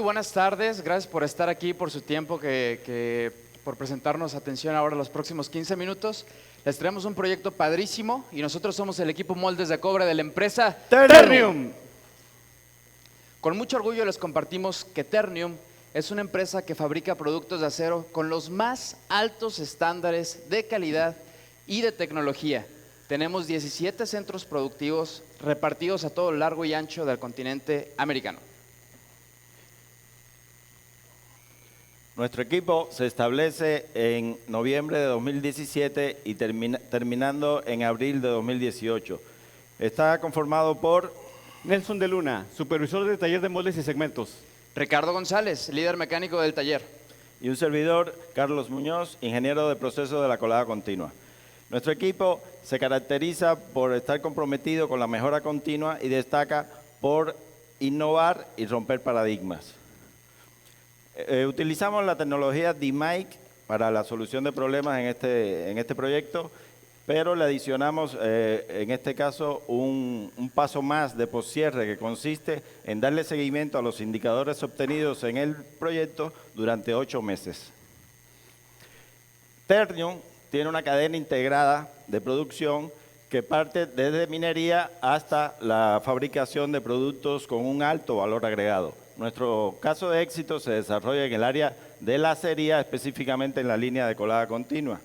Buenas tardes. Gracias por estar aquí, por su tiempo, por presentarnos atención ahora los próximos 15 minutos. Les traemos un proyecto padrísimo y nosotros somos el equipo Moldes de Cobre de la empresa Ternium. Con mucho orgullo les compartimos que Ternium es una empresa que fabrica productos de acero con los más altos estándares de calidad y de tecnología. Tenemos 17 centros productivos repartidos a todo lo largo y ancho del continente americano. Nuestro equipo se establece en noviembre de 2017 y terminando en abril de 2018. Está conformado por Nelson de Luna, supervisor del taller de moldes y segmentos. Ricardo González, líder mecánico del taller. y un servidor, Carlos Muñoz, ingeniero de proceso de la colada continua. Nuestro equipo se caracteriza por estar comprometido con la mejora continua y destaca por innovar y romper paradigmas. Utilizamos la tecnología DMAIC para la solución de problemas en este proyecto, pero le adicionamos en este caso un paso más de poscierre que consiste en darle seguimiento a los indicadores obtenidos en el proyecto durante 8 meses. Ternium tiene una cadena integrada de producción que parte desde minería hasta la fabricación de productos con un alto valor agregado. Nuestro caso de éxito se desarrolla en el área de la acería, específicamente en la línea de colada continua.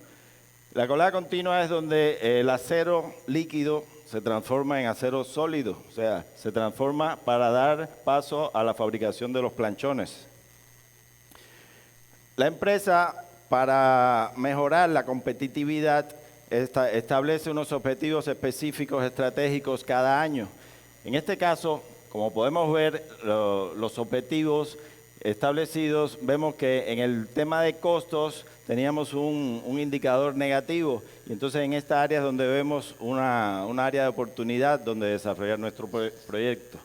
La colada continua es donde el acero líquido se transforma en acero sólido, o sea, se transforma para dar paso a la fabricación de los planchones. La empresa, para mejorar la competitividad, establece unos objetivos específicos estratégicos cada año. En este caso, como podemos ver, los objetivos establecidos, vemos que en el tema de costos teníamos un indicador negativo y entonces en esta área es donde vemos una área de oportunidad donde desarrollar nuestro proyecto.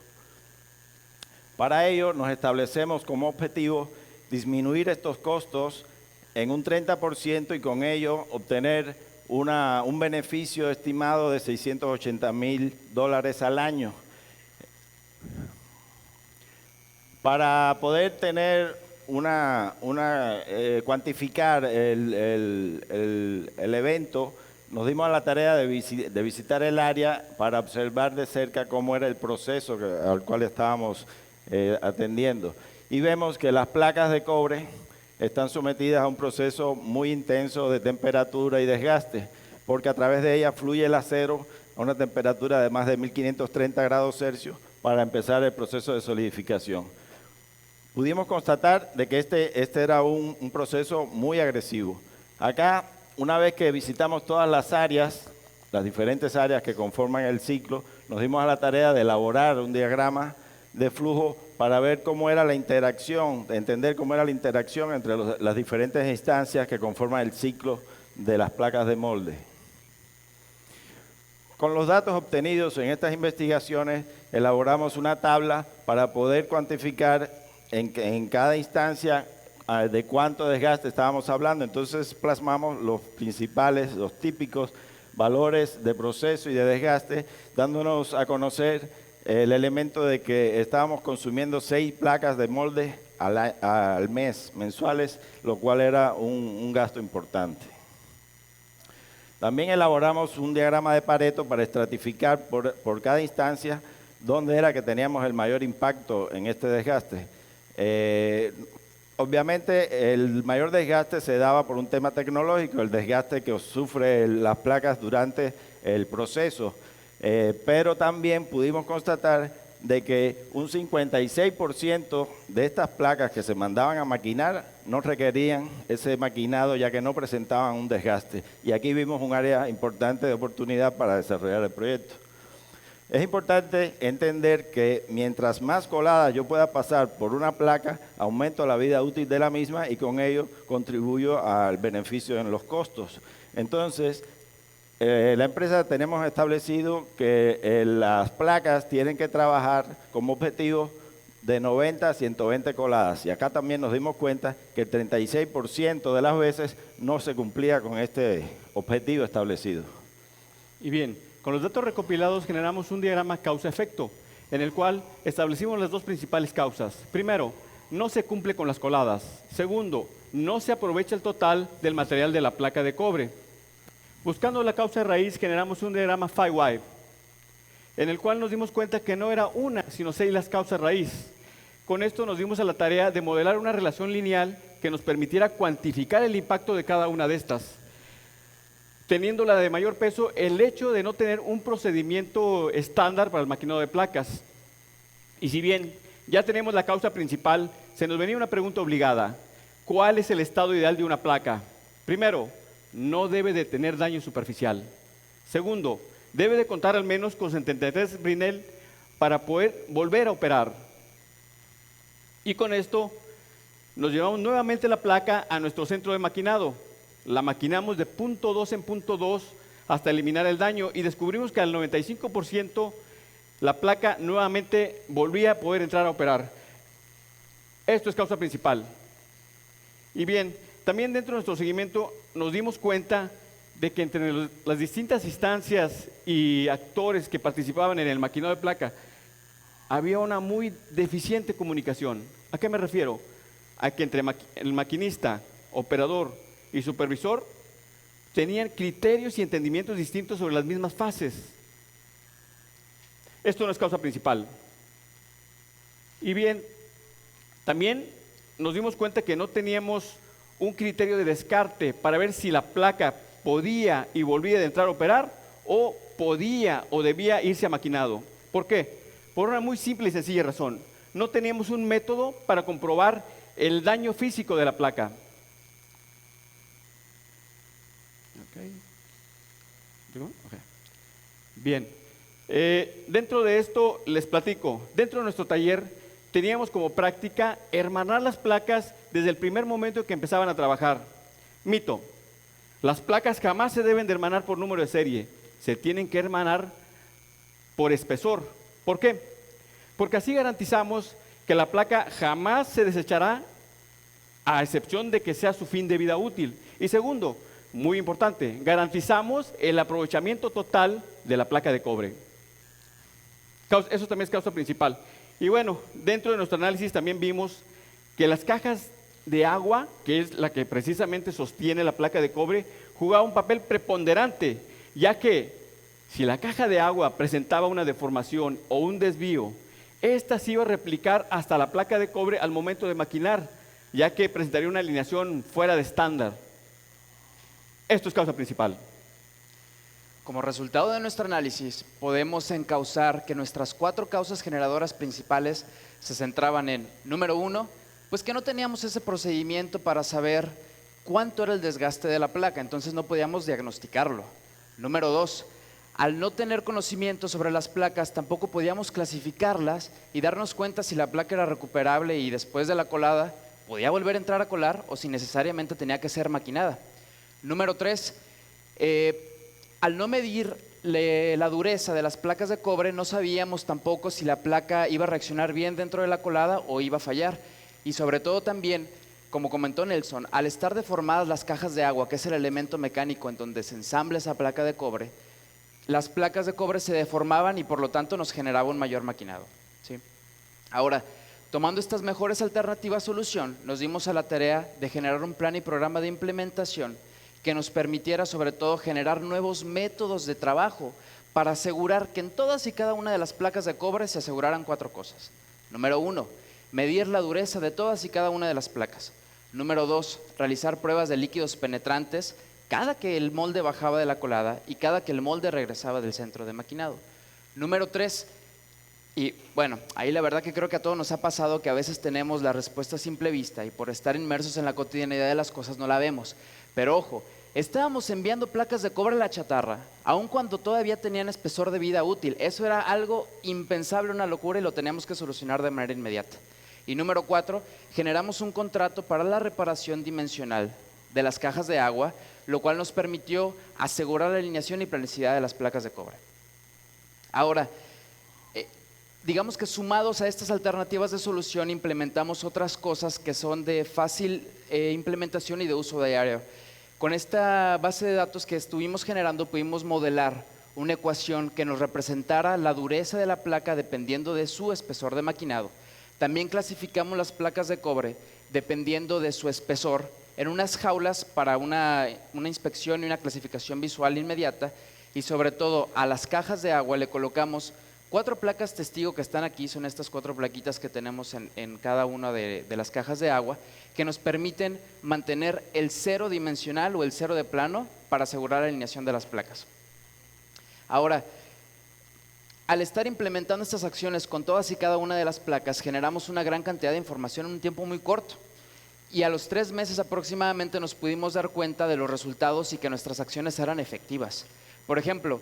Para ello nos establecemos como objetivo disminuir estos costos en un 30% y con ello obtener un beneficio estimado de $680,000 al año. Para poder tener cuantificar el evento, nos dimos a la tarea de visitar el área para observar de cerca cómo era el proceso al cual estábamos atendiendo. Y vemos que las placas de cobre están sometidas a un proceso muy intenso de temperatura y desgaste, porque a través de ellas fluye el acero a una temperatura de más de 1530 grados Celsius para empezar el proceso de solidificación. Pudimos constatar de que este era un proceso muy agresivo. Acá, una vez que visitamos todas las áreas, las diferentes áreas que conforman el ciclo, nos dimos a la tarea de elaborar un diagrama de flujo para ver cómo era la interacción, de entender cómo era la interacción entre las diferentes instancias que conforman el ciclo de las placas de molde. Con los datos obtenidos en estas investigaciones, elaboramos una tabla para poder cuantificar en cada instancia de cuánto desgaste estábamos hablando. Entonces plasmamos los principales, los típicos valores de proceso y de desgaste, dándonos a conocer el elemento de que estábamos consumiendo 6 placas de molde al mes, mensuales, lo cual era un gasto importante. También elaboramos un diagrama de Pareto para estratificar por cada instancia dónde era que teníamos el mayor impacto en este desgaste. Obviamente el mayor desgaste se daba por un tema tecnológico, el desgaste que sufre las placas durante el proceso, pero también pudimos constatar de que un 56% de estas placas que se mandaban a maquinar no requerían ese maquinado ya que no presentaban un desgaste. Y aquí vimos un área importante de oportunidad para desarrollar el proyecto. Es importante entender que mientras más colada yo pueda pasar por una placa, aumento la vida útil de la misma y con ello contribuyo al beneficio en los costos. Entonces, la empresa tenemos establecido que las placas tienen que trabajar como objetivo de 90 a 120 coladas. Y acá también nos dimos cuenta que el 36% de las veces no se cumplía con este objetivo establecido. Y bien, con los datos recopilados generamos un diagrama causa-efecto, en el cual establecimos las dos principales causas. Primero, no se cumple con las coladas. Segundo, no se aprovecha el total del material de la placa de cobre. Buscando la causa raíz, generamos un diagrama Phi-Wave, en el cual nos dimos cuenta que no era una, sino 6 las causas raíz. Con esto nos dimos a la tarea de modelar una relación lineal que nos permitiera cuantificar el impacto de cada una de estas, teniéndola de mayor peso el hecho de no tener un procedimiento estándar para el maquinado de placas. Y si bien ya tenemos la causa principal, se nos venía una pregunta obligada: ¿cuál es el estado ideal de una placa? Primero, no debe de tener daño superficial. Segundo, debe de contar al menos con 73 Brinell para poder volver a operar. Y con esto nos llevamos nuevamente la placa a nuestro centro de maquinado. La maquinamos de punto 2 en punto 2 hasta eliminar el daño y descubrimos que al 95% la placa nuevamente volvía a poder entrar a operar. Esto es causa principal. Y bien, también dentro de nuestro seguimiento nos dimos cuenta de que entre las distintas instancias y actores que participaban en el maquinado de placa había una muy deficiente comunicación. ¿A qué me refiero? A que entre el maquinista, operador y supervisor tenían criterios y entendimientos distintos sobre las mismas fases. Esto no es causa principal. Y bien, también nos dimos cuenta que no teníamos un criterio de descarte para ver si la placa podía y volvía a entrar a operar o podía o debía irse a maquinado. ¿Por qué? Por una muy simple y sencilla razón. No teníamos un método para comprobar el daño físico de la placa. Bien, dentro de esto les platico. Dentro de nuestro taller teníamos como práctica hermanar las placas desde el primer momento que empezaban a trabajar. Mito: las placas jamás se deben de hermanar por número de serie, se tienen que hermanar por espesor. ¿Por qué? Porque así garantizamos que la placa jamás se desechará, a excepción de que sea su fin de vida útil. Y segundo, muy importante, garantizamos el aprovechamiento total de la placa de cobre. Eso también es causa principal. Y bueno, dentro de nuestro análisis también vimos que las cajas de agua, que es la que precisamente sostiene la placa de cobre, jugaba un papel preponderante, ya que si la caja de agua presentaba una deformación o un desvío, esta se iba a replicar hasta la placa de cobre al momento de maquinar, ya que presentaría una alineación fuera de estándar. Esto es causa principal. Como resultado de nuestro análisis, podemos encauzar que nuestras 4 causas generadoras principales se centraban en, número 1, pues que no teníamos ese procedimiento para saber cuánto era el desgaste de la placa, entonces no podíamos diagnosticarlo. Número 2, al no tener conocimiento sobre las placas, tampoco podíamos clasificarlas y darnos cuenta si la placa era recuperable y después de la colada podía volver a entrar a colar o si necesariamente tenía que ser maquinada. Número 3, al no medir la dureza de las placas de cobre, no sabíamos tampoco si la placa iba a reaccionar bien dentro de la colada o iba a fallar. Y sobre todo también, como comentó Nelson, al estar deformadas las cajas de agua, que es el elemento mecánico en donde se ensambla esa placa de cobre, las placas de cobre se deformaban y por lo tanto nos generaba un mayor maquinado, ¿sí? Ahora, tomando estas mejores alternativas solución, nos dimos a la tarea de generar un plan y programa de implementación que nos permitiera sobre todo generar nuevos métodos de trabajo para asegurar que en todas y cada una de las placas de cobre se aseguraran 4 cosas. Número 1, medir la dureza de todas y cada una de las placas. Número 2, realizar pruebas de líquidos penetrantes cada que el molde bajaba de la colada y cada que el molde regresaba del centro de maquinado. Número 3, y bueno, ahí la verdad que creo que a todos nos ha pasado que a veces tenemos la respuesta a simple vista y por estar inmersos en la cotidianidad de las cosas no la vemos. Pero ojo, estábamos enviando placas de cobre a la chatarra, aun cuando todavía tenían espesor de vida útil. Eso era algo impensable, una locura y lo teníamos que solucionar de manera inmediata. Y número 4, generamos un contrato para la reparación dimensional de las cajas de agua, lo cual nos permitió asegurar la alineación y planicidad de las placas de cobre. Ahora, digamos que sumados a estas alternativas de solución implementamos otras cosas que son de fácil implementación y de uso diario. Con esta base de datos que estuvimos generando pudimos modelar una ecuación que nos representara la dureza de la placa dependiendo de su espesor de maquinado. También clasificamos las placas de cobre dependiendo de su espesor en unas jaulas para una inspección y una clasificación visual inmediata, y sobre todo a las cajas de agua le colocamos 4 placas testigo que están aquí, son estas 4 plaquitas que tenemos en cada una de las cajas de agua, que nos permiten mantener el cero dimensional o el cero de plano para asegurar la alineación de las placas. Ahora, al estar implementando estas acciones con todas y cada una de las placas, generamos una gran cantidad de información en un tiempo muy corto. Y a los 3 meses aproximadamente nos pudimos dar cuenta de los resultados y que nuestras acciones eran efectivas. Por ejemplo,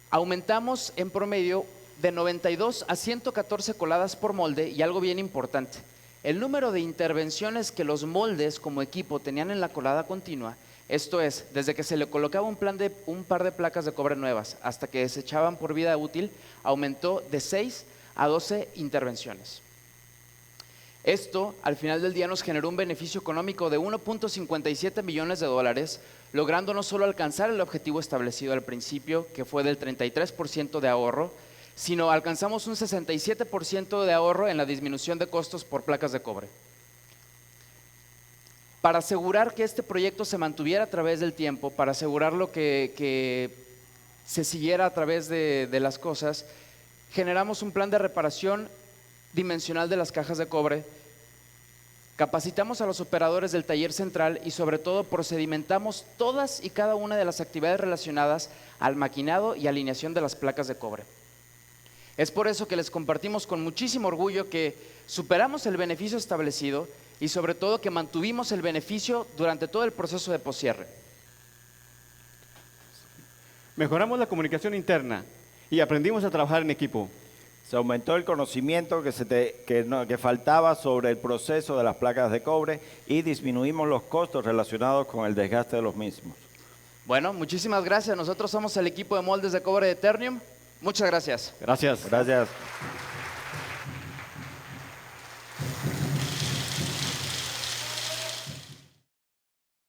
aumentamos en promedio de 92 a 114 coladas por molde, y algo bien importante, el número de intervenciones que los moldes como equipo tenían en la colada continua, esto es, desde que se le colocaba un par de placas de cobre nuevas hasta que desechaban por vida útil, aumentó de 6 a 12 intervenciones. Esto, al final del día, nos generó un beneficio económico de 1.57 millones de dólares, logrando no solo alcanzar el objetivo establecido al principio, que fue del 33% de ahorro, sino alcanzamos un 67% de ahorro en la disminución de costos por placas de cobre. Para asegurar que este proyecto se mantuviera a través del tiempo, para asegurarlo que se siguiera a través de las cosas, generamos un plan de reparación dimensional de las cajas de cobre, capacitamos a los operadores del taller central y sobre todo procedimentamos todas y cada una de las actividades relacionadas al maquinado y alineación de las placas de cobre. Es por eso que les compartimos con muchísimo orgullo que superamos el beneficio establecido y sobre todo que mantuvimos el beneficio durante todo el proceso de poscierre. Mejoramos la comunicación interna y aprendimos a trabajar en equipo. Se aumentó el conocimiento que faltaba sobre el proceso de las placas de cobre y disminuimos los costos relacionados con el desgaste de los mismos. Bueno, muchísimas gracias. Nosotros somos el equipo de moldes de cobre de Ternium. Muchas gracias. Gracias. Gracias.